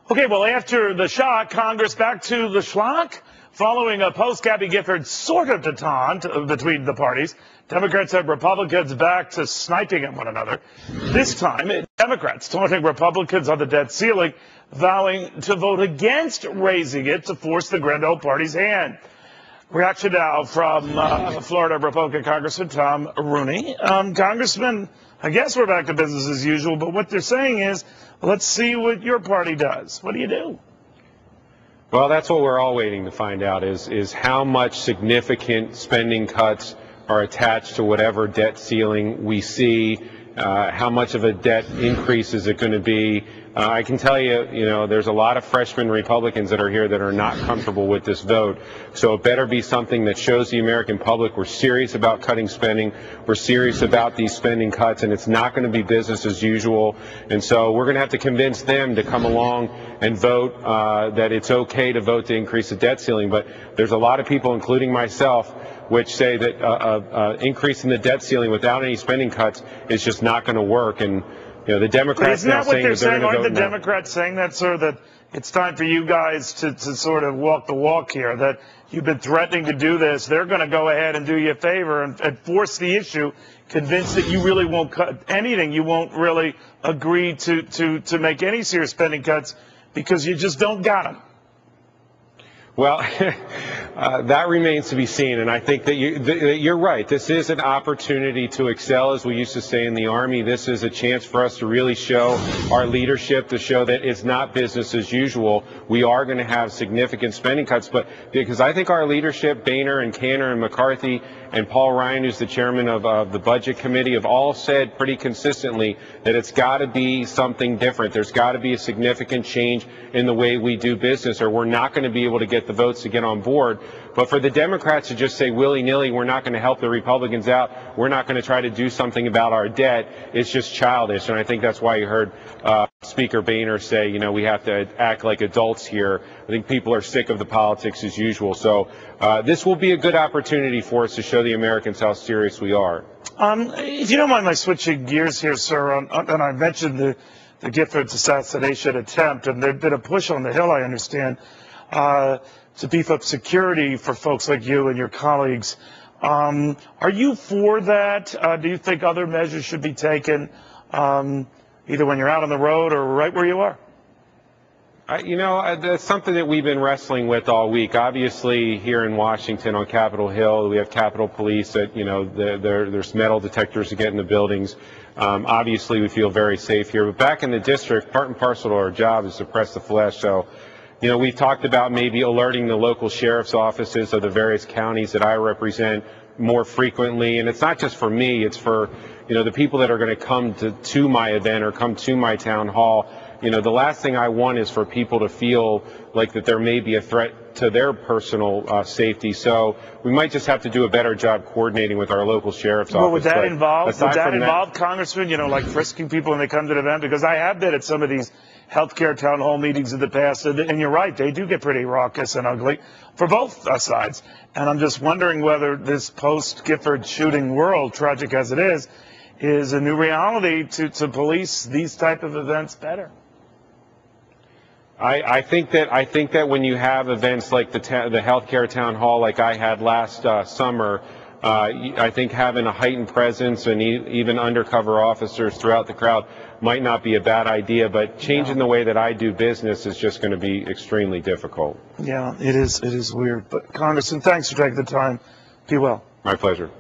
Okay, well, after the shock, Congress back to the schlock. Following a post-Gabby Gifford sort of detente between the parties, Democrats and Republicans back to sniping at one another. This time, Democrats taunting Republicans on the debt ceiling, vowing to vote against raising it to force the grand old party's hand. Reaction now from Florida Republican Congressman Tom Rooney. Congressman, I guess we're back to business as usual, but what they're saying is, let's see what your party does. What do you do? Well, that's what we're all waiting to find out is how much significant spending cuts are attached to whatever debt ceiling we see. How much of a debt increase is it going to be? I can tell you, there's a lot of freshman Republicans that are here that are not comfortable with this vote. So it better be something that shows the American public we're serious about cutting spending. We're serious about these spending cuts, and it's not going to be business as usual. And so we're going to have to convince them to come along and vote that it's okay to vote to increase the debt ceiling. But there's a lot of people, including myself, which say that increasing the debt ceiling without any spending cuts is just not going to work. And the Democrats now saying that they're going to vote. Aren't the no. Democrats saying that, sir, that it's time for you guys to sort of walk the walk here, that you've been threatening to do this? They're going to go ahead and do you a favor and force the issue, convince that you really won't cut anything. You won't really agree to make any serious spending cuts because you just don't got them. Well, that remains to be seen, and I think that you're right. This is an opportunity to excel, as we used to say in the Army. This is a chance for us to really show our leadership, to show that it's not business as usual. We are going to have significant spending cuts, but because I think our leadership, Boehner and Cantor and McCarthy and Paul Ryan, who's the chairman of the Budget Committee, have all said pretty consistently that it's got to be something different. There's got to be a significant change in the way we do business, or we're not going to be able to get the votes to get on board. But for the Democrats to just say willy-nilly, we're not going to help the Republicans out, we're not going to try to do something about our debt, it's just childish. And I think that's why you heard Speaker Boehner say, we have to act like adults here. I think people are sick of the politics as usual. So this will be a good opportunity for us to show the Americans how serious we are. If you don't mind my switching gears here, sir, and I mentioned the Giffords assassination attempt, and there's been a push on the Hill, I understand, to beef up security for folks like you and your colleagues. Are you for that? Do you think other measures should be taken, either when you're out on the road or right where you are? That's something that we've been wrestling with all week. Obviously, here in Washington on Capitol Hill, we have Capitol Police that, there's metal detectors to get in the buildings. Obviously, we feel very safe here. But back in the district, part and parcel to our job is suppress the flesh. So, we've talked about maybe alerting the local sheriff's offices of the various counties that I represent more frequently. And it's not just for me, it's for, the people that are going to come to my event or come to my town hall. The last thing I want is for people to feel like that there may be a threat to their personal safety. So we might just have to do a better job coordinating with our local sheriff's office. Well, would that involve, Congressman, like frisking people when they come to the event? Because I have been at some of these healthcare town hall meetings in the past, and you're right, they do get pretty raucous and ugly for both sides. And I'm just wondering whether this post-Gifford shooting world, tragic as it is a new reality to police these type of events better. I think that when you have events like the healthcare town hall like I had last summer, I think having a heightened presence and even undercover officers throughout the crowd might not be a bad idea, but changing the way that I do business is just going to be extremely difficult. Yeah, it is weird. But Congressman, thanks for taking the time. Be well. My pleasure.